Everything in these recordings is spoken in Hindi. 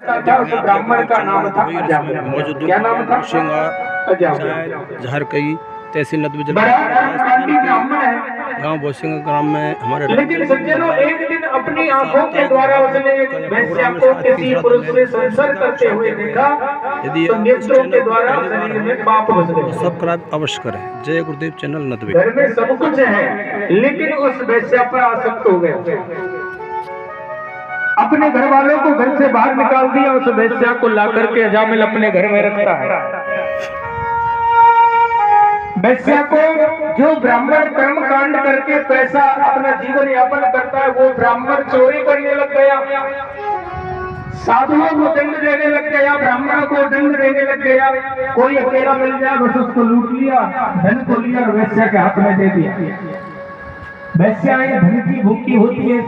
था, उस ब्राह्मण का नाम था अजामिल। क्या नाम था? अजामिल। जहर कई तहसील नदवी जिला ब्राह्मण है, गांव बोसिंगा ग्राम में हमारे। लेकिन सज्जनों एक दिन अपनी आंखों के द्वारा उसने वेश्या को किसी पुरुष से संसर्ग करते हुए देखा, यदि तो नेत्रों के द्वारा शरीर में पाप घुस गए। सब्सक्राइब अवश्य करें। जय गुरुदेव चैनल नदवी। घर में सब कुछ है, लेकिन उस वेश्या पर आसक्त हो गए। अपने घर वालों को घर से बाहर निकाल दिया, उस वेश्या को ला करके अजामिल अपने घर में रखता है। वेश्या को जो ब्राह्मण कर्म कांड करके पैसा अपना जीवन यापन करता है, वो ब्राह्मण चोरी करने लग गया, साधुओं को दंड देने लग गया, ब्राह्मणों को दंड देने लग गया। कोई अकेला मिल जाए बस उसको लूट लिया, धन को लिया और वेश्या के हाथ में दे दिया। वेश्या ये धन की भूखी होती है,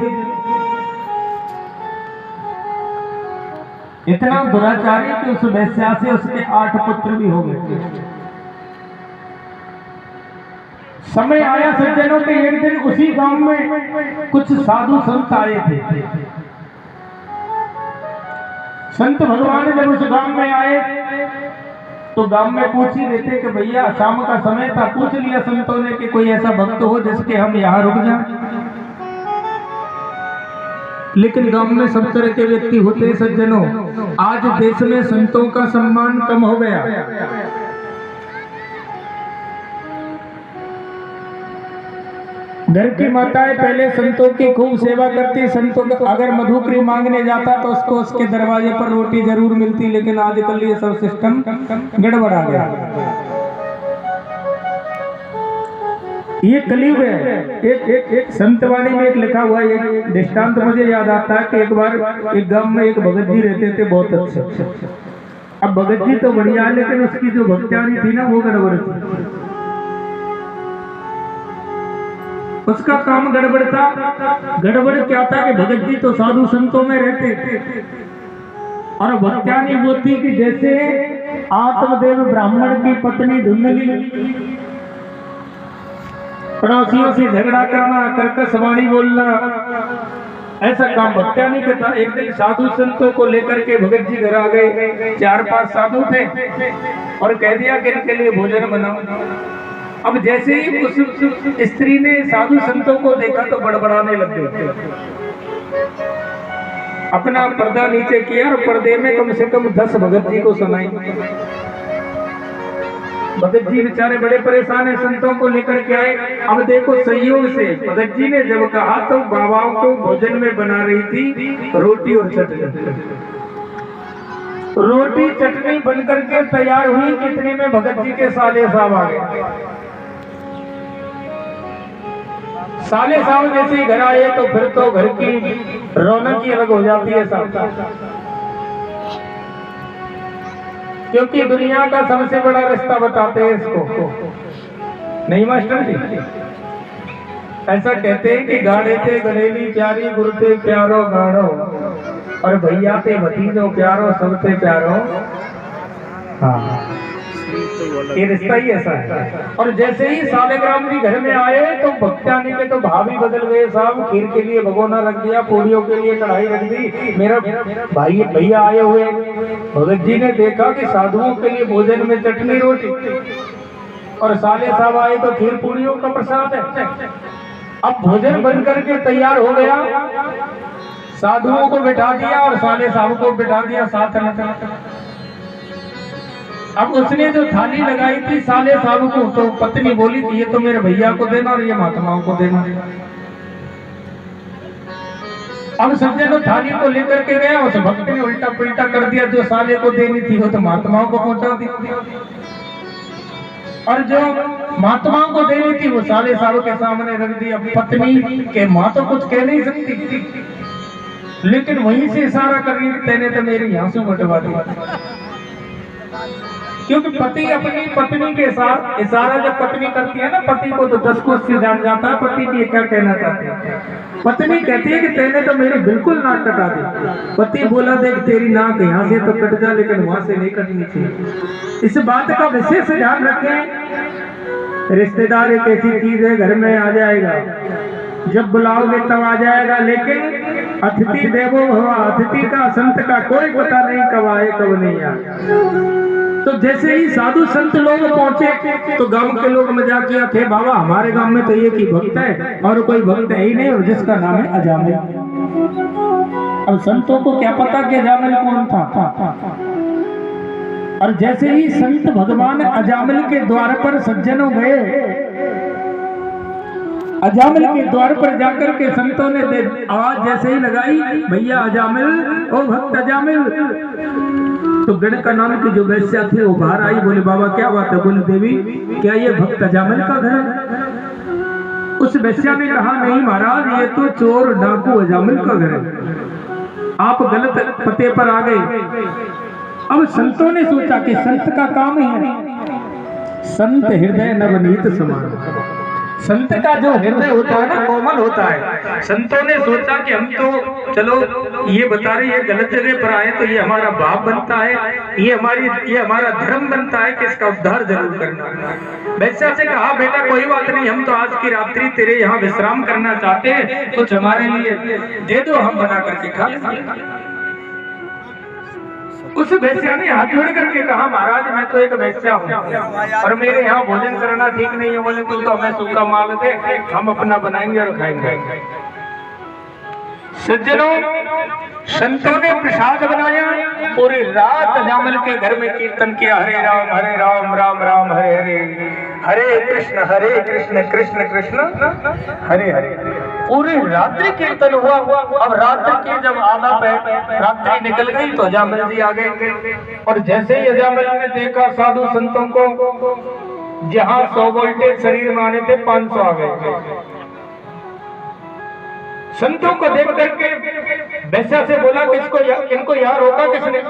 इतना दुराचारी कि उस वेश्या से उसके 8 पुत्र भी हो गए। समय आया सज्जनों के, एक दिन उसी गांव में कुछ साधु संत आए थे। संत भगवान जब उस गांव में आए तो गांव में पूछ ही देते कि भैया शाम का समय था, पूछ लिया संतों ने कि कोई ऐसा भक्त हो जिसके हम यहाँ रुक जाएं। लेकिन गांव में सब तरह के व्यक्ति होते हैं सज्जनों। आज देश में संतों का सम्मान कम हो गया। घर की माताएं पहले संतों की खूब सेवा करती, संतों का अगर मधुकरी मांगने जाता तो उसको उसके दरवाजे पर रोटी जरूर मिलती, लेकिन आजकल ये सब सिस्टम गड़बड़ा गया। ये कलयुग है। एक संतवाणी में एक लिखा हुआ है, एक दृष्टांत मुझे याद आता है कि एक बार एक गांव में एक भगत जी रहते थे, बहुत अच्छे। अब भगत जी तो बढ़िया है, लेकिन उसकी जो भक्त्यानी थी ना वो गड़बड़ थी। उसका काम गड़बड़ था। गड़बड़ क्या था कि भगत जी तो साधु संतों में रहते थे और भक्त्यानी वो थी कि जैसे आत्मदेव ब्राह्मण की पत्नी धुंधली, पड़ोसियों से झगड़ा करना, कर्कश वाणी बोलना, ऐसा काम भक्त्यानी का था। एक दिन साधु संतों को लेकर के भगत जी घर आ गए। 4-5 साधु थे और कह दिया कि इनके लिए भोजन बनाओ। अब जैसे ही उस स्त्री ने साधु संतों को देखा तो बड़बड़ाने लग गई। अपना पर्दा नीचे किया और पर्दे में कम से कम 10 भगत जी को सुनाई। भगत जी बेचारे बड़े परेशान है, संतों को लेकर के आए। अब देखो संयोग से भगत जी ने जब कहा तो बाबाओं को भोजन में बना रही थी रोटी और चटनी। रोटी चटनी बनकर के तैयार हुई, कितने में भगत जी के साले साहब आ गए। साले साहब जैसे ही घर आए तो फिर तो घर की रौनक ही अलग हो जाती है साहब, क्योंकि दुनिया का सबसे बड़ा रिश्ता बताते हैं इसको, नहीं मास्टर जी? ऐसा कहते हैं कि गाड़े थे गड़ेली प्यारी, गुरु थे प्यारो गाड़ो, और भैया थे भतीजो प्यारो, सब थे प्यारो। हाँ, ये रिश्ता ही ऐसा है। और जैसे ही सालेग्राम जी घर में आए तो भक्त्यानी के तो भाव ही बदल गए साहब। खीर के लिए भगोना रख दिया, पूड़ियों के लिए कढ़ाई रख दी। मेरा भाई भैया आए हुए। भगत जी ने देखा कि साधुओं के लिए भोजन में चटनी रोटी और साले साहब आए तो खीर पूड़ियों का प्रसाद है। अब भोजन बन करके तैयार हो गया, साधुओं को बिठा दिया और साले साहब को बिठा दिया साथ में। अब उसने जो थाली लगाई थी साले साहब को, तो पत्नी बोली कि ये तो मेरे भैया को देना और ये महात्माओं को देना। अब सज्जनों थाली को लेकर के गया, उस भक्त ने उल्टा पुल्टा कर दिया। जो साले को देनी थी वो तो महात्माओं को पहुंचा दी, और जो महात्माओं को देनी थी वो साले साहब के सामने रख दी। अब पत्नी के मां तो कुछ कह नहीं सकती, लेकिन वहीं से इशारा कर रही, तेने तो मेरी आंसू बटवा दी। क्योंकि पति अपनी पत्नी के साथ इशारा जब पत्नी करती है ना, पति को तो 10 कोस से जान जाता है पति भी क्या कहना चाहती है। पत्नी कहती है कि तेने तो मेरी बिल्कुल नाक कटा दी। पति बोला देख तेरी नाक यहाँ से तो कट जा, लेकिन वहां से नहीं कटनी चाहिए। इस बात का विशेष ध्यान रखें। रिश्तेदार एक ऐसी चीज है, घर में आ जाएगा, जब बुलाओगे तब आ जाएगा, लेकिन अतिथि देवो भव, अतिथि का संत का कोई पता नहीं कब आए कब नहीं आए। तो जैसे ही साधु संत लोग पहुंचे तो गांव के लोग मजाक किया थे, बाबा हमारे गांव में तो ये की भक्त है और कोई भक्त है ही नहीं, और जिसका नाम है अजामिल। अब संतों को क्या पता कि अजामिल कौन था। और जैसे ही संत भगवान अजामिल के द्वार पर सज्जनों गए, अजामिल के द्वार पर जाकर के संतों ने आवाज जैसे ही लगाई, भैया अजामिल, ओ भक्त अजामिल, तो गण का नाम की जो वैश्या थी वो बाहर आई। बोले बाबा क्या बात है? बोले देवी क्या ये भक्त अजामिल का घर है? उस वैश्या ने कहा नहीं महाराज, ये तो चोर डाकू अजामिल का घर है, आप गलत पते पर आ गए। अब संतों ने सोचा कि संत का काम ही है, संत हृदय नवनीत समान। संत का जो हृदय होता है ना, कोमल होता है। संतों ने सोचा कि हम तो चलो ये बता रहे ये गलत जगह पर आए तो ये हमारा बाप बनता है, ये हमारा धर्म बनता है कि इसका उद्धार जरूर करना। वैश्या से कहा बेटा कोई बात नहीं, हम तो आज की रात्रि तेरे यहाँ विश्राम करना चाहते हैं, कुछ हमारे लिए दे दो, हम बना करके खा लेंगे। उस वैश्या ने हाथ जोड़ करके कहा महाराज मैं तो एक वैश्या हूँ और मेरे यहाँ भोजन करना ठीक नहीं है। बोले तुम तो हमें सूखा माल दे, हम अपना बनाएंगे और खाएंगे। सज्जनों संतों ने प्रसाद बनाया, पूरी रात अजामिल के घर में कीर्तन किया, हरे राम राम राम हरे हरे, हरे कृष्ण कृष्ण कृष्ण हरे हरे। पूरी रात्रि कीर्तन हुआ। अब रात्रि की जब आधा रात्रि निकल गई तो अजामिल जी आ गए, और जैसे ही अजामिल ने देखा साधु संतों को, जहाँ 100 वोल्टेज शरीर में आने थे 500 आ गए। संतों को देख करके वैश्या से बोला किसको इनको यहाँ रोका किसने?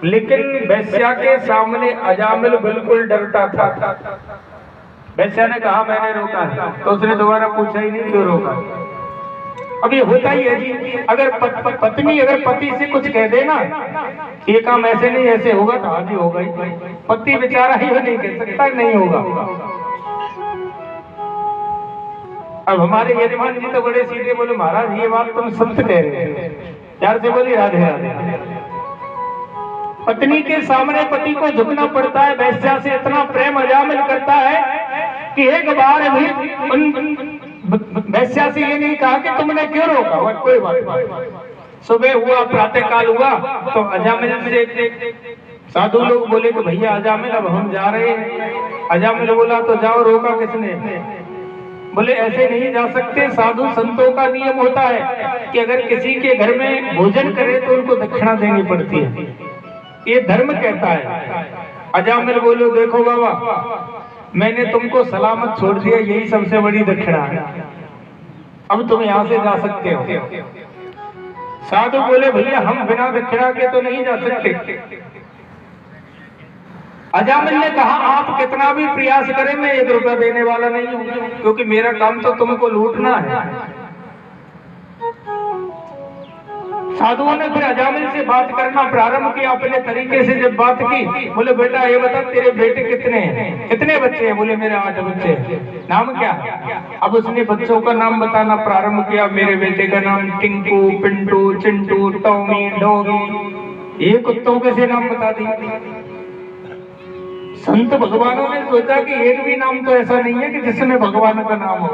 लेकिन वैश्या के सामने अजामिल बिल्कुल डरता था। वैश्या ने कहा मैंने रोका है, तो उसने दोबारा पूछा ही नहीं क्यों रोका। अब ये होता ही है जी, अगर पत्नी अगर पति से कुछ कह देना ये काम ऐसे नहीं ऐसे होगा तो आज ही होगा ही, पति बेचारा ही नहीं कह सकता नहीं होगा। अब हमारे यजमान जी तो बड़े सीधे बोले महाराज ये बात तुम संत कह रहे हैं, प्यार से बोली राधे राधे। पत्नी के सामने पति को झुकना पड़ता है। वैश्या से इतना प्रेम अजामिल करता है कि एक बार भी वैश्या से ये नहीं कहा कि तुमने क्यों रोका। कोई बात नहीं, सुबह हुआ प्रातः काल हुआ तो अजामिल से साधु लोग बोले कि भैया अजामिल अब हम जा रहे हैं। अजामिल बोला तो जाओ, रोका किसने? बोले ऐसे नहीं जा सकते, साधु संतों का नियम होता है कि अगर किसी के घर में भोजन करे तो उनको दक्षिणा देनी पड़ती है, ये धर्म कहता है। अजामिल बोलो देखो बाबा मैंने तुमको सलामत छोड़ दिया, यही सबसे बड़ी दक्षिणा है, अब तुम यहाँ से जा सकते हो। साधु बोले भैया हम बिना दक्षिणा के तो नहीं जा सकते। अजामिल ने कहा आप कितना भी प्रयास करें मैं 1 रुपया देने वाला नहीं हूँ, क्योंकि मेरा काम तो तुमको लूटना है। साधुओं ने फिर अजामिल से बात करना प्रारंभ किया अपने तरीके से। जब बात की बोले बेटा ये बता तेरे बेटे कितने हैं, कितने बच्चे हैं? बोले मेरे 8 बच्चे हैं। नाम क्या? अब उसने बच्चों का नाम बताना प्रारंभ किया। मेरे बेटे का नाम टिंकू, पिंटू, चिंटू, टॉमी, डॉगी, ये कुत्तों के से नाम बता दी। संत भगवानों ने सोचा कि एक भी नाम तो ऐसा नहीं है कि जिसमें भगवान का नाम हो।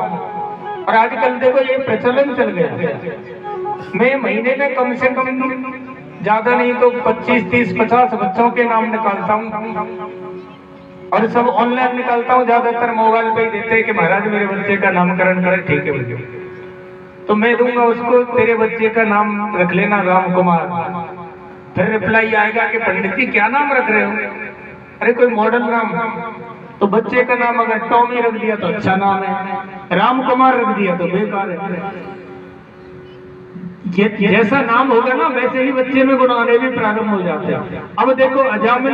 और आजकल देखो ये प्रचलन चल गया, मैं महीने में कम से कम ज्यादा नहीं तो 25, 30, 50 बच्चों के नाम निकालता हूँ, और सब ऑनलाइन निकालता हूँ। ज्यादातर मोबाइल पे ही देते हैं कि महाराज मेरे बच्चे का नामकरण करें। ठीक है भैया, तो मैं दूंगा उसको तेरे बच्चे का नाम रख लेना राम कुमार। फिर रिप्लाई आएगा कि पंडित जी क्या नाम रख रहे हो? अरे कोई मॉडल नाम। तो बच्चे का नाम अगर टॉमी रख दिया तो अच्छा नाम है, राम कुमार रख दिया तो बेकार है। जैसा नाम होगा ना वैसे ही बच्चे में गुण आने भी प्रारंभ हो जाते हैं। अब देखो अजामिल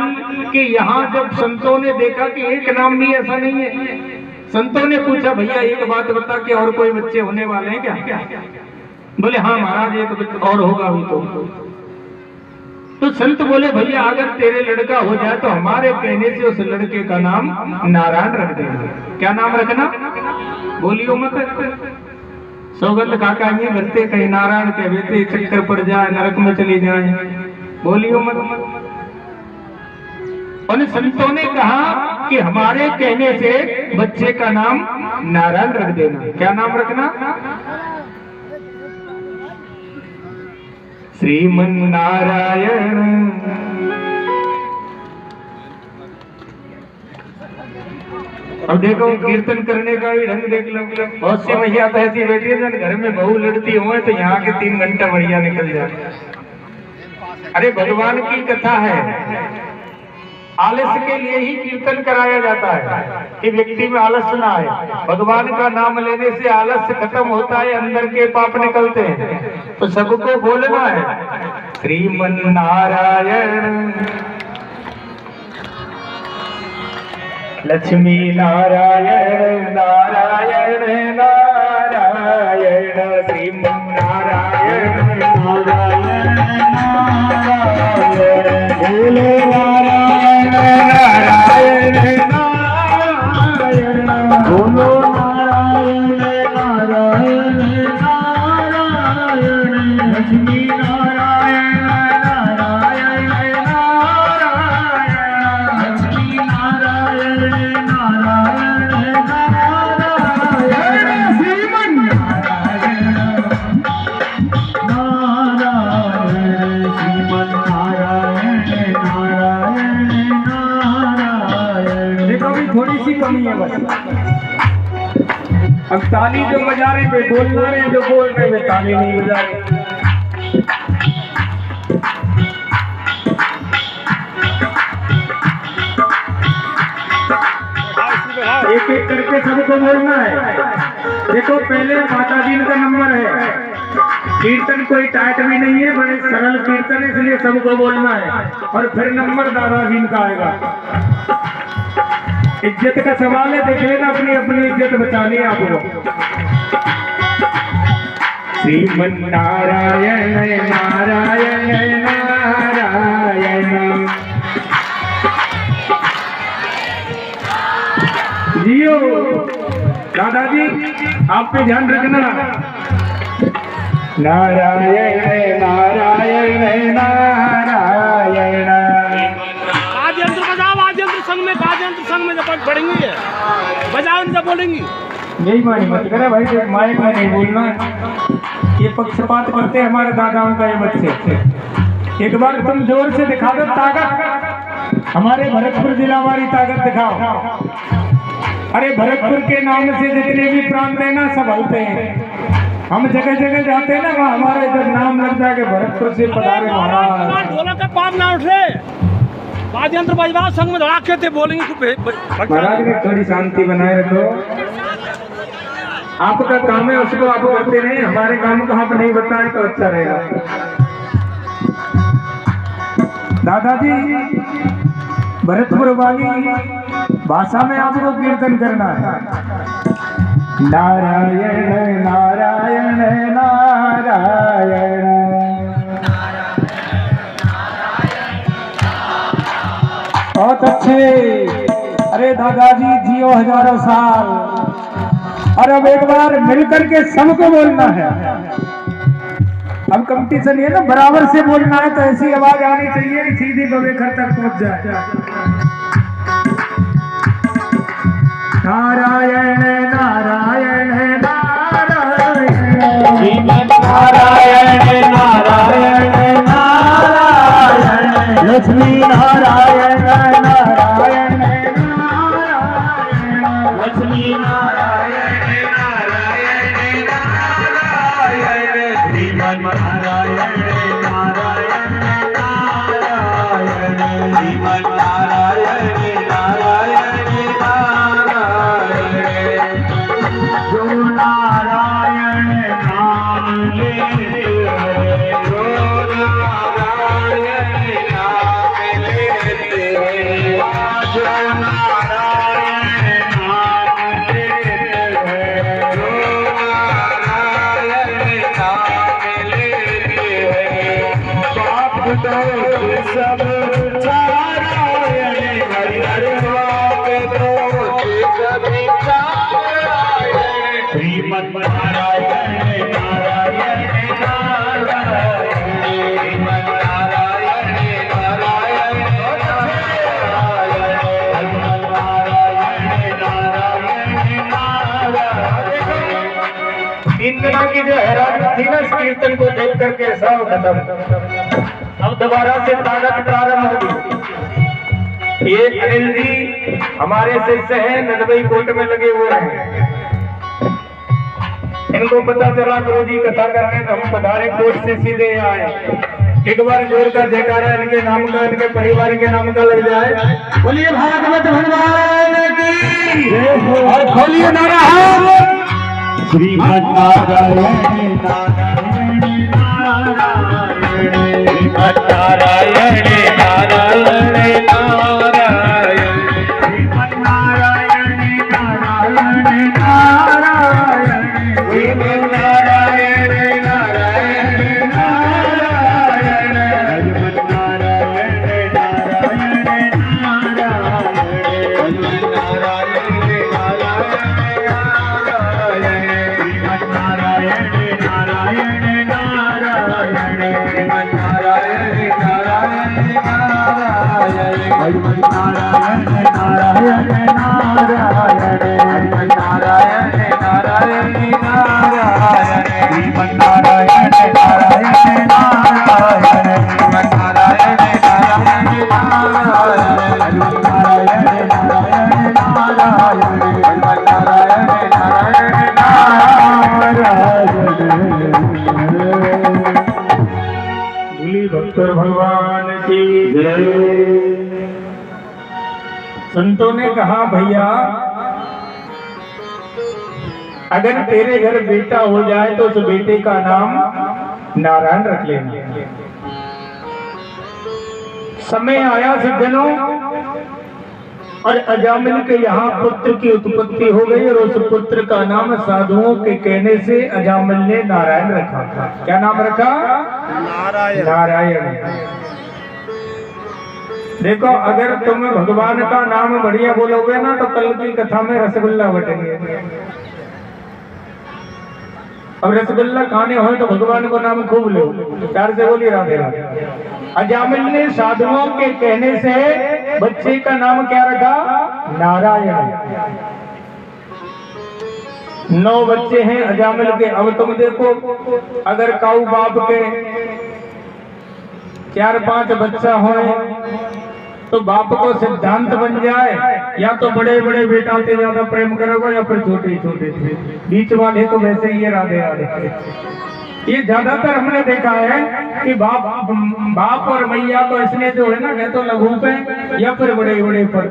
के यहाँ जब संतों ने देखा कि एक नाम भी ऐसा नहीं है, संतों ने पूछा भैया एक बात बता कि और कोई बच्चे होने वाले हैं क्या? बोले हाँ महाराज एक और होगा अभी। तो संत बोले भैया अगर तेरे लड़का हो जाए तो हमारे कहने से उस लड़के का नाम नारायण रख देना। क्या नाम रखना? बोलियो मत। सौगंध काका ये भरते कहीं नारायण के बेटे चक्कर पड़ जाए नरक में चली जाए, बोलियो मत। उन संतों ने कहा कि हमारे कहने से बच्चे का नाम नारायण रख देना। क्या नाम रखना? श्रीमन नारायण। अब देखो कीर्तन करने का भी ढंग देख लो। बहुत सी मैया तो ऐसी बैठी है घर में बहू लड़ती हुए तो यहाँ के 3 घंटा बढ़िया निकल जाए। अरे भगवान की कथा है, आलस्य के लिए ही कीर्तन कराया जाता है कि व्यक्ति में आलस्य ना आए। भगवान का नाम लेने से आलस्य खत्म होता है, अंदर के पाप निकलते हैं। तो सबको बोलना है श्रीमन नारायण, लक्ष्मी नारायण नारायण नारायण, श्रीमन नारायण नारायण नारायण, बोलो नारायण नारायण नारायण, बोलो नारायण नारायण नारायण, लक्ष्मी नारायण नारायण नारायण, लक्ष्मी नारायण नारायण नारायण, श्रीमन नारायण नारायण, श्रीमन नारायण नारायण नारायण। देखो भी थोड़ी सी कमी है बस। अब ताली जो बजा रहे थे बोलना रहे, जो बोल रहे थे ताली नहीं बजा रहे। एक एक करके सबको बोलना है। देखो पहले माता जी का नंबर है, कीर्तन कोई टाइट भी नहीं है, बड़े सरल कीर्तन है, इसलिए सबको बोलना है। और फिर नंबर दादा जी का आएगा। इज्जत का सवाल है, देख लेना अपनी अपनी इज्जत बचानी है आपको। श्रीमन नारायण नारायण नारायण, जियो दादाजी आप पे ध्यान रखना। नारायण नारायण नारायण, वाद्य यंत्र बजाओ, वाद्य यंत्र संग में जब पढ़ेंगी बजाओ जब बोलेंगी। यही मानी मत करे भाई, माइक में नहीं बोलना। ये पक्षपात करते हमारे दादाओं का ये बच्चे। एक बार तुम जोर से दिखा दो ताकत, हमारे भरतपुर जिला हमारी ताकत दिखाओ। अरे भरतपुर के नाम से जितने भी प्रांत है ना सब हलते हैं। हम जगह जगह जाते हैं ना, वहाँ हमारे जब नाम लग जाके भरतपुर से पधारे महाराज। ढोलक का पाप ना उठे, वाद्य यंत्र बजवाओ, संग में धड़ाके थे बोलेंगे। महाराज ने थोड़ी शांति बनाए रखो। आपका काम है उसको आप करते रहे, हमारे काम को आप नहीं बताएं तो अच्छा रहेगा। दादाजी भरतपुर वाली भाषा में आपको कीर्तन करना है। नारायण नारायण नारायण, बहुत अच्छे। अरे दादाजी जियो हजारों साल। और अब एक बार मिलकर के सबको बोलना है। अब कंपटीशन ये ना बराबर से बोलना है, तो ऐसी आवाज आनी चाहिए कि सीधी बवेखर तक पहुंच जाए। नारायण नारायण नारायण, नारायण नारायण नारायण, लक्ष्मी नारायण नारायण नारायण, लक्ष्मी नारायण नारायण नारायण, श्रीमन नारायण नारायण नारायण, श्रीमन नारायण नारायण नारायण, जो नारायण नाम ले, जो नारायण नाम लेते, जो नारायण नाम लेते, जो नारायण नाम लेते, पाप दोष सब नारायण, हरि हरि पाप दोष सब नारायण, श्रीमन नारायण जो हैरानी थी ना इस कीर्तन को देख करके, सब खत्म। अब दोबारा से ताकत प्रारंभ होगी। ये अनिल जी हमारे शिष्य हैं, नदबई कोट में लगे हुए हैं। इनको पता चला गुरु जी कथा कर रहे हैं तो हम पधारे कोट से सीधे आए। एक बार जोर का जयकारा इनके नाम का, इनके परिवार के नाम का लग जाए। बोलिए भागवत भगवान की और खोलिए नारा श्रीमद् नारायण नारायण नारायण नारायण श्रीमद् नारायण नारायण नारायण श्रीमद् नारायण नारायण नारायण श्रीमद् नारायण नारायण भगवान की जय। संतों ने कहा भैया अगर तेरे घर बेटा हो जाए तो उस बेटे का नाम नारायण रख लेना। समय आया सज्जनों और अजामिल के यहाँ पुत्र की उत्पत्ति हो गई और उस पुत्र का नाम साधुओं के कहने से अजामिल ने नारायण रखा था। क्या नाम रखा? नारायण। नारायण। देखो अगर तुम भगवान का नाम बढ़िया बोलोगे ना तो कल की कथा में रसगुल्ला बटेंगे। अब रसगुल्ला खाने हो तो भगवान को नाम खूब लो, प्यार से बोली राधे राधे। अजामिल ने साधुओं के कहने से बच्चे का नाम क्या रखा? नारायण। 9 बच्चे हैं अजामिल के। अब तुम देखो अगर काऊ बाप के 4-5 बच्चा हो तो बाप को सिद्धांत बन जाए या तो बड़े बड़े बेटा से ज्यादा प्रेम करोगे या फिर छोटे छोटे थे, बीच वाले तो वैसे ही राधे राधे। ये ज्यादातर हमने देखा है कि बाप और मैया को इसने जो है ना या तो लघु पे या फिर बड़े बड़े पर।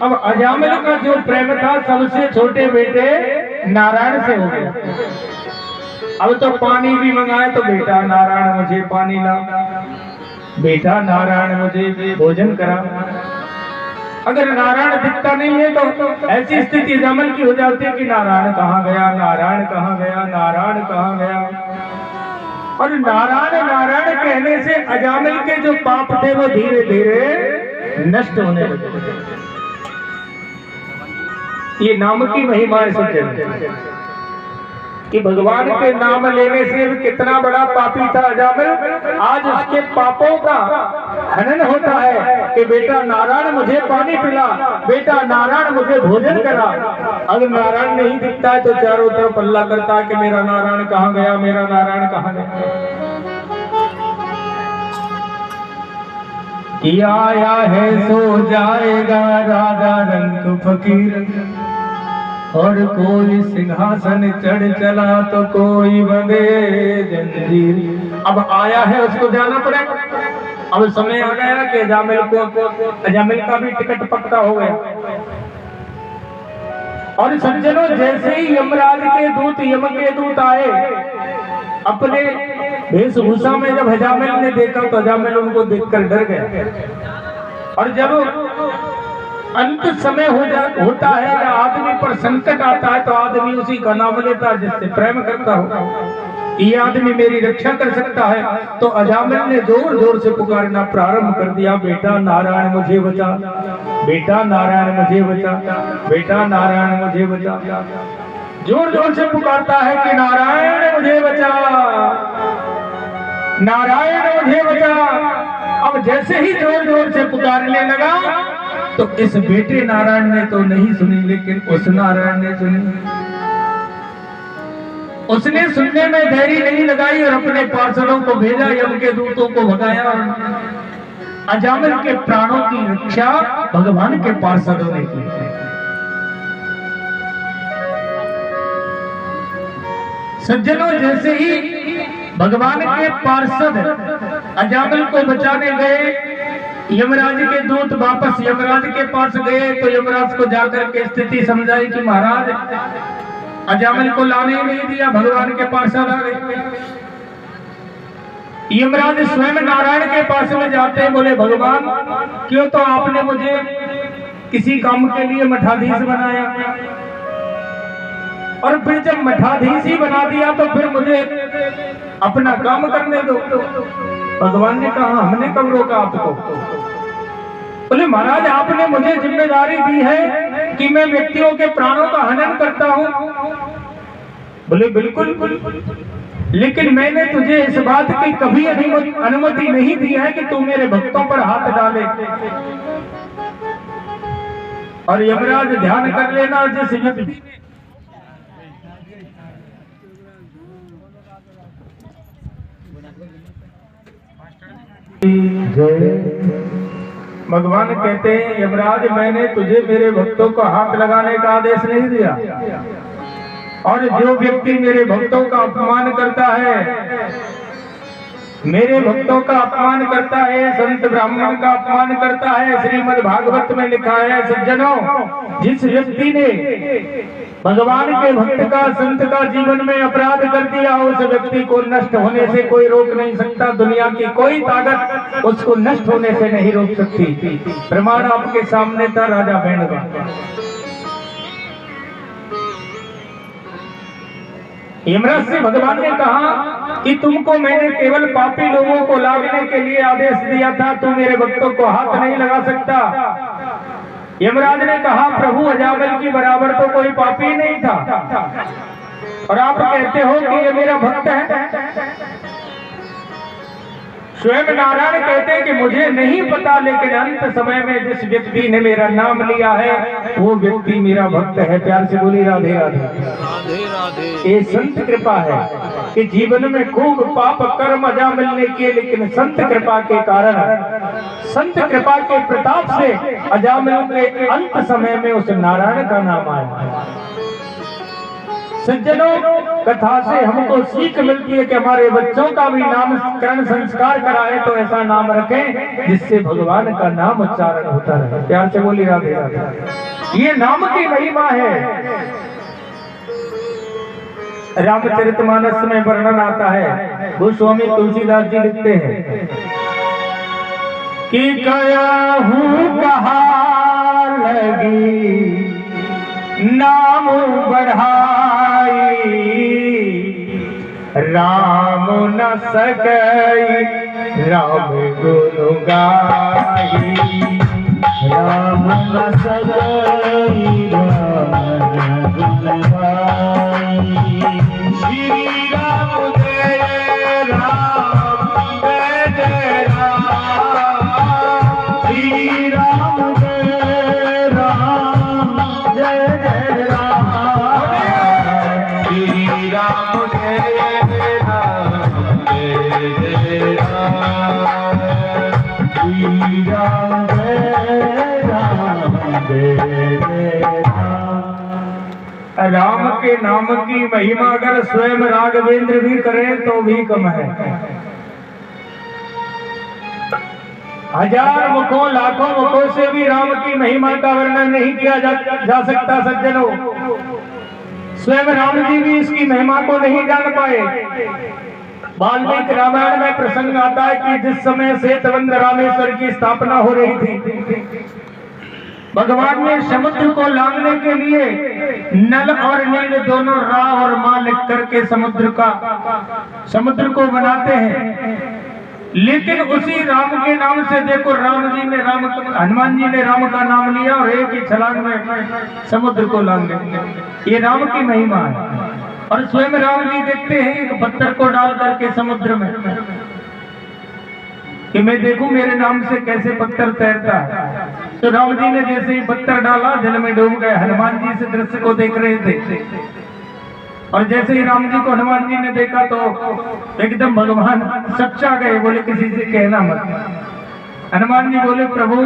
अब अजामिल का जो प्रेम था सबसे छोटे बेटे नारायण से हो गया। अब तो पानी भी मंगाए तो बेटा नारायण मुझे पानी ला, बेटा नारायण मुझे भोजन करा। अगर नारायण दिखता नहीं है तो ऐसी स्थिति अजामिल की हो जाती है कि नारायण कहाँ गया, नारायण कहाँ गया, नारायण कहाँ गया। और नारायण नारायण कहने से अजामिल के जो पाप थे वो धीरे धीरे नष्ट होने लगे। ये नाम की महिमा है सज्जन कि भगवान के नाम लेने से कितना बड़ा पापी था अजामिल, आज उसके पापों का हनन होता है कि बेटा नारायण मुझे पानी पिला, बेटा नारायण मुझे भोजन करा। अगर नारायण नहीं दिखता है तो चारों तरफ हल्ला करता है कि मेरा नारायण कहाँ गया, मेरा नारायण कहाँ गया। कि आया है सो जाएगा राजा रंग फकीर, और कोई सिंहासन चढ़ चला तो कोई बंधे जंजीर। अब आया है उसको जाना पड़ेगा। अब समय आ गया कि अजामिल का भी टिकट पक्का हो गया। और सज्जनों जैसे ही यमराज के दूत यम के दूत आए अपने वेशभूषा में, जब अजामिल ने देखा तो अजामिल उनको देखकर डर गया। और जब अंत समय होता है या आदमी पर संकट आता है तो आदमी उसी का नाम लेता है जिससे प्रेम करता हो। ये आदमी मेरी रक्षा कर सकता है। तो अजामिल ने जोर जोर से पुकारना प्रारंभ कर दिया, बेटा नारायण मुझे बचा, बेटा नारायण मुझे बचा, बेटा नारायण मुझे बचा। जोर जोर से पुकारता है कि नारायण मुझे बचा, नारायण मुझे बचा। अब जैसे ही जोर जोर से पुकारने लगा तो इस बेटे नारायण ने तो नहीं सुनी, लेकिन उस नारायण ने सुनी। उसने सुनने में देरी नहीं लगाई और अपने पार्षदों को भेजा, यम के दूतों को भगाया। अजामिल के प्राणों की रक्षा भगवान के पार्षदों ने की। सज्जनों, जैसे ही भगवान के पार्षद अजामिल को बचाने गए, यमराज के दूत वापस यमराज के पास गए तो यमराज को जाकर के स्थिति समझाई कि महाराज अजामिल को लाने ही नहीं दिया, भगवान के पार्षद आ गए। यमराज स्वयं नारायण के पास में जाते हैं, बोले भगवान क्यों तो आपने मुझे किसी काम के लिए मठाधीश बनाया, और फिर जब मठाधीश ही बना दिया तो फिर मुझे अपना काम करने दो। भगवान ने कहा हमने कब रोका आपको? बोले महाराज आपने मुझे जिम्मेदारी दी है कि मैं व्यक्तियों के प्राणों का हनन करता हूं। बोले बिल्कुल, लेकिन मैंने तुझे इस बात की कभी अनुमति नहीं दी है कि तू मेरे भक्तों पर हाथ डाले। और यमराज ध्यान कर लेना, जिस व्यक्ति भगवान कहते हैं यमराज मैंने तुझे मेरे भक्तों को हाथ लगाने का आदेश नहीं दिया, और जो व्यक्ति मेरे भक्तों का अपमान करता है, मेरे भक्तों का अपमान करता है, संत ब्राह्मण का अपमान करता है, श्रीमद् भागवत में लिखा है सज्जनों, जिस व्यक्ति ने भगवान के भक्त का, संत का जीवन में अपराध कर दिया, उस व्यक्ति को नष्ट होने से कोई रोक नहीं सकता। दुनिया की कोई ताकत उसको नष्ट होने से नहीं रोक सकती। प्रमाण आपके सामने था राजा भेड़वा। यमराज से भगवान ने कहा कि तुमको मैंने केवल पापी लोगों को लाने के लिए आदेश दिया था, तू मेरे भक्तों को हाथ नहीं लगा सकता। यमराज ने कहा प्रभु अजामिल की बराबर तो कोई पापी नहीं था, और आप कहते हो कि ये मेरा भक्त है। स्वयं नारायण कहते हैं कि मुझे नहीं पता, लेकिन अंत समय में जिस व्यक्ति ने मेरा नाम लिया है वो व्यक्ति मेरा भक्त है। प्यार से बोली राधे राधे। राधे राधे। ये संत कृपा है कि जीवन में खूब पाप कर्म अजा मिलने की, लेकिन संत कृपा के कारण, संत कृपा के प्रताप से अजामिल के अंत समय में उस नारायण का नाम आया। सज्जनों, कथा से हमको सीख मिलती है कि हमारे बच्चों का भी नामकरण संस्कार कराए तो ऐसा नाम रखें जिससे भगवान का नाम उच्चारण होता रहे। प्यार से बोली राधे राधे। ये नाम की महिमा है। रामचरितमानस में वर्णन आता है, गोस्वामी तुलसीदास जी लिखते हैं कि गया हूँ कहा लगी नाम बढ़ाई, राम न सकई राम गुण गाई, राम न सकई राम गुण गाई। श्री राम जय राम जय जय राम, श्री राम जय राम जय जय राम, श्री राम जय राम जय जय राम, श्री राम जय राम जय जय राम। राम के नाम की महिमा अगर स्वयं राघवेंद्र भी करें तो भी कम है। हजार मुखों लाखों मुखों से भी राम की महिमा का वर्णन नहीं किया जा सकता। सज्जनों, स्वयं राम जी भी इसकी महिमा को नहीं जान पाए। वाल्मीकि रामायण में प्रसंग आता है कि जिस समय सेतुबंध रामेश्वर की स्थापना हो रही थी, भगवान ने समुद्र को लांघने के लिए नल और नील दोनों रा और मां लिख करके समुद्र को बनाते हैं। लेकिन उसी राम के नाम से देखो, हनुमान जी ने राम का नाम लिया और एक ही छलांग में समुद्र को लांघ गए। ये राम की महिमा है। और स्वयं राम जी देखते हैं एक पत्थर को डाल करके समुद्र में कि मैं देखूं मेरे नाम से कैसे पत्थर तैरता है। तो राम जी ने जैसे ही पत्थर डाला, जल में डूब गए। हनुमान जी इस दृश्य को देख रहे थे और जैसे ही राम जी को हनुमान जी ने देखा तो एकदम भगवान सच्चा गए, बोले किसी से कहना मत। हनुमान जी बोले प्रभु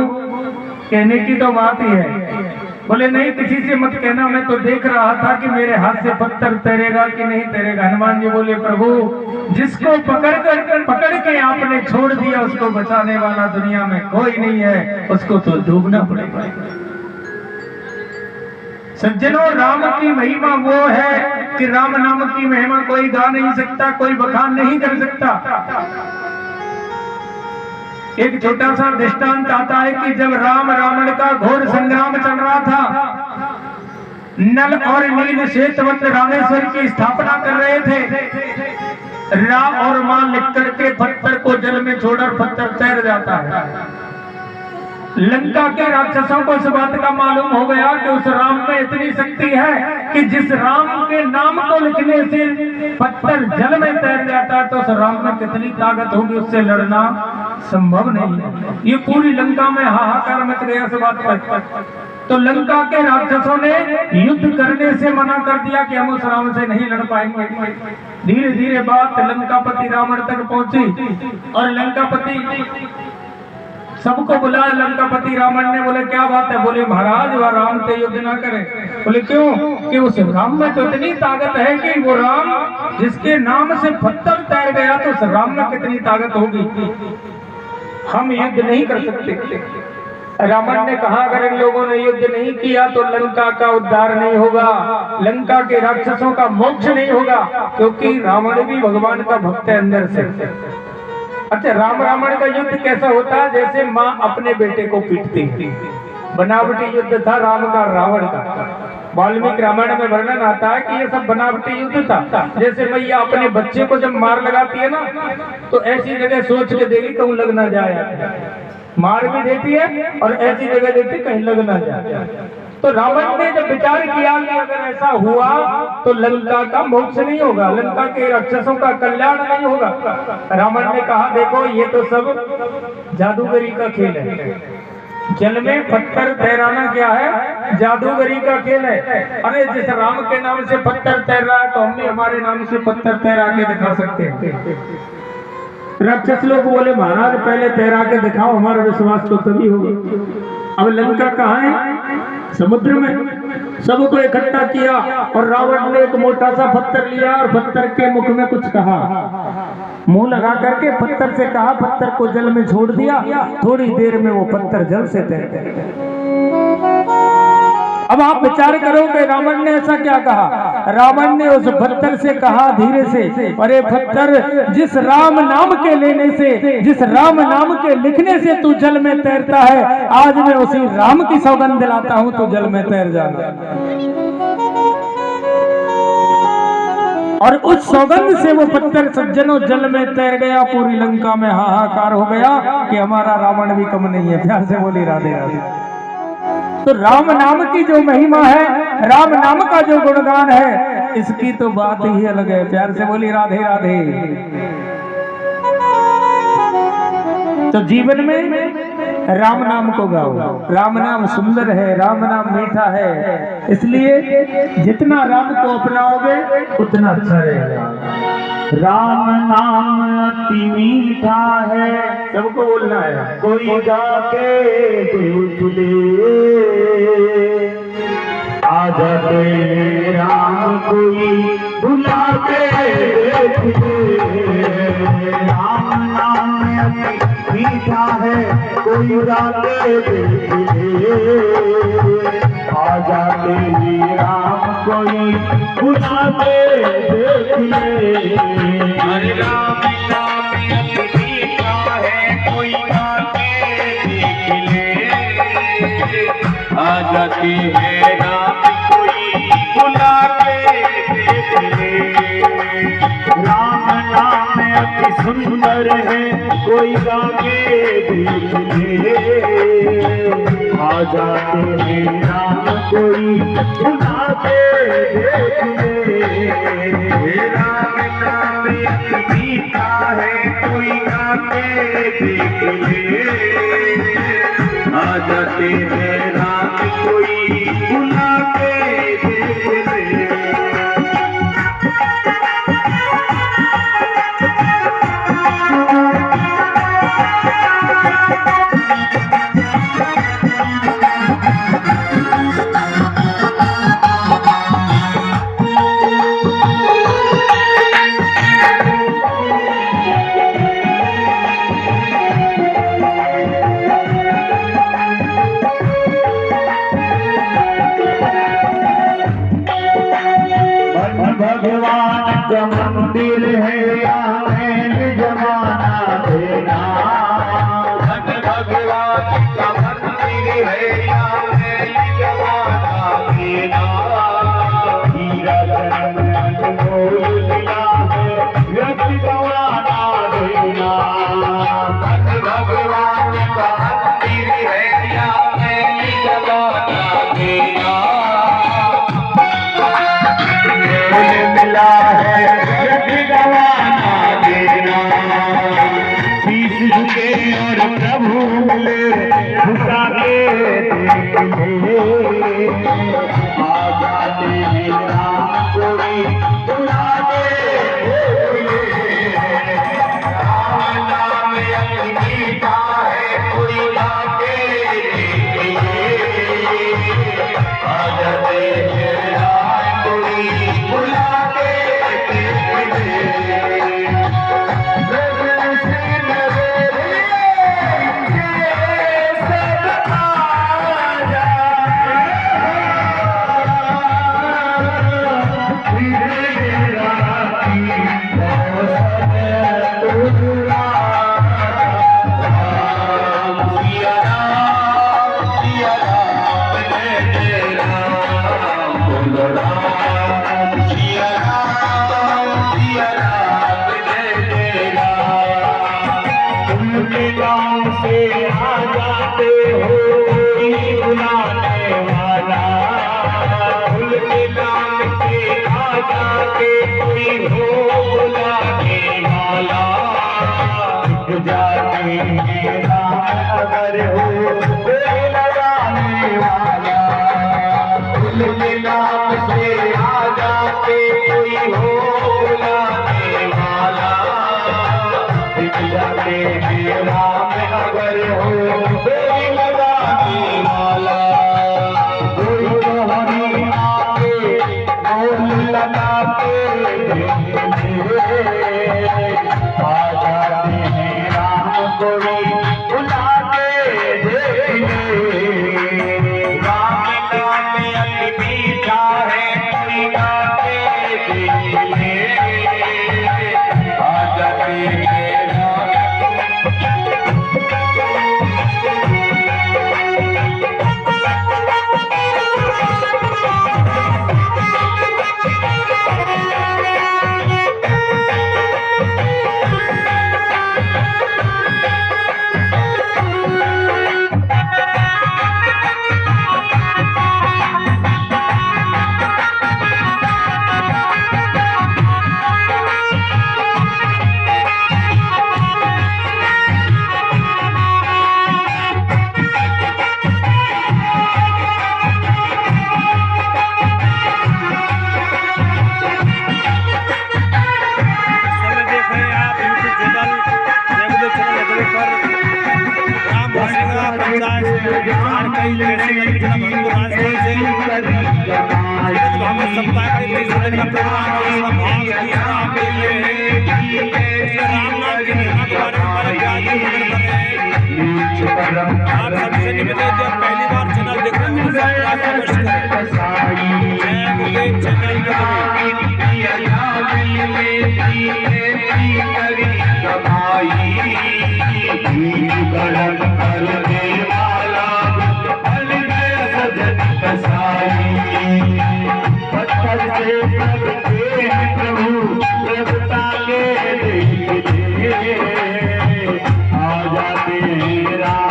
कहने की तो बात ही है। बोले नहीं किसी से मत कहना, मैं तो देख रहा था कि मेरे हाथ से पत्थर तैरेगा कि नहीं तैरेगा। हनुमान जी बोले प्रभु जिसको पकड़ के आपने छोड़ दिया उसको बचाने वाला दुनिया में कोई नहीं है, उसको तो डूबना पड़ेगा। सज्जनों राम की महिमा वो है कि राम नाम की महिमा कोई गा नहीं सकता, कोई बखान नहीं कर सकता। एक छोटा सा दृष्टांत आता है कि जब राम रावण का घोर संग्राम चल रहा था, नल और नील श्वेतवत रामेश्वर की स्थापना कर रहे थे। रा और मां लिख करके पत्थर को जल में छोड़कर पत्थर तैर जाता है। लंका के राक्षसों को इस बात का मालूम हो गया कि उस राम में इतनी शक्ति है कि जिस राम के नाम को लिखने से पत्थर जल में तैर जाता है, तो उस राम में कितनी ताकत होगी, उससे लड़ना संभव नहीं है। ये पूरी लंका में हाहाकार मच गया इस बात पर। तो लंका के राक्षसों ने युद्ध करने से मना कर दिया कि हम उस राम से नहीं लड़ पाएंगे। धीरे धीरे बात लंकापति रावण तक पहुंची और लंकापति सबको बुलाया। लंकापति रावण ने बोले क्या बात है? बोले महाराज वह राम से युद्ध ना करें। बोले क्यों? कि उस राम में तो इतनी ताकत है कि वो राम जिसके नाम से पत्थर तैर गया, तो उस राम में कितनी ताकत होगी, हम युद्ध नहीं कर सकते। रावण ने कहा अगर इन लोगों ने युद्ध नहीं किया तो लंका का उद्धार नहीं होगा, लंका के राक्षसों का मोक्ष नहीं होगा, क्योंकि रावण भी भगवान का भक्त है अंदर से। अच्छा रावण का युद्ध कैसा होता है? जैसे माँ अपने बेटे को पीटती है, बनावटी युद्ध था राम का रावण का। वाल्मीकि रामायण में वर्णन आता है कि ये सब बनावटी युद्ध था। जैसे मैया अपने बच्चे को जब मार लगाती है ना, तो ऐसी जगह सोच के देगी कहूँ लग ना जाए, मार भी देती है और ऐसी जगह देती कहीं लग ना जाए। तो रावण ने जब विचार किया कि अगर ऐसा हुआ तो लंका का मोक्ष नहीं होगा, लंका के राक्षसों का कल्याण नहीं होगा। रावण ने कहा देखो ये तो सब जादूगरी का खेल है, जल में पत्थर तैराना क्या है? जादूगरी का खेल है। अरे जिस राम के नाम से पत्थर तैर रहा है तो हम भी हमारे नाम से पत्थर तैरा के दिखा सकते हैं। राक्षस लोग बोले महाराज पहले तैरा के दिखाओ, हमारा विश्वास तो तभी होगा। अब लंका कहाँ है? समुद्र में। सबको इकट्ठा किया और रावण ने एक मोटा सा पत्थर लिया और पत्थर के मुख में कुछ कहा, मुंह लगा करके पत्थर से कहा, पत्थर को जल में छोड़ दिया। थोड़ी देर में वो पत्थर जल से तैर गया। अब आप विचार करो कि रावण ने ऐसा क्या कहा? रावण ने उस पत्थर से कहा धीरे से, अरे पत्थर जिस राम नाम के लेने से, जिस राम नाम के लिखने से तू जल में तैरता है, आज मैं उसी राम की सौगंध दिलाता हूं तू जल में तैर जाना। और उस सौगंध से वो पत्थर सज्जनों जल में तैर गया। पूरी लंका में हाहाकार हो गया कि हमारा रावण भी कम नहीं है। प्यार से बोली राधे राधे। तो राम नाम की जो महिमा है, राम नाम का जो गुणगान है, इसकी तो बात ही अलग है। प्यार से बोली राधे राधे। तो जीवन में राम नाम को गाओ। राम नाम सुंदर है, राम नाम मीठा है, इसलिए जितना राम को अपनाओगे उतना अच्छा रहेगा। राम नाम अति मीठा है, सबको बोलना है। कोई गा के देख ले, आजा तेरे राम कोई बुला के देख ले। राम नाम अति मीठा है, कोई गा के देख ले, आजा तेरे राम कोई बुला के देख ले। हरे राम नाम अति मीठा है, कोई गा के देख ले, आ जाती है राम कोई बुला के देख ले। राम नाम अति सुंदर है, कोई गा के देख ले, आ जाते हैं राम कोई बुला के देख ले। राम नाम अति मीठा है, कोई गा के देख ले, आ जाते हैं राम कोई बुला के देख ले। और प्रभु मिले झुका के देख ले आ जाते हैं राम कोई बुलाते राम नाम अति मीठा है कोई लाके देख ले आ जाते हैं राम कोई बुलाते देख ले अगर हो लगाने वाला नाम से आ जाते कोई हो बुलाने वाला जाते हैं राम अगर हो लगाने वाला कोई हरी आके बोल लगाते आ जाते हैं राम कोई आप सबसे निवेदन है जब पहली बार चैनल देख रहे हैं तो सब्सक्राइब आ जाते हैं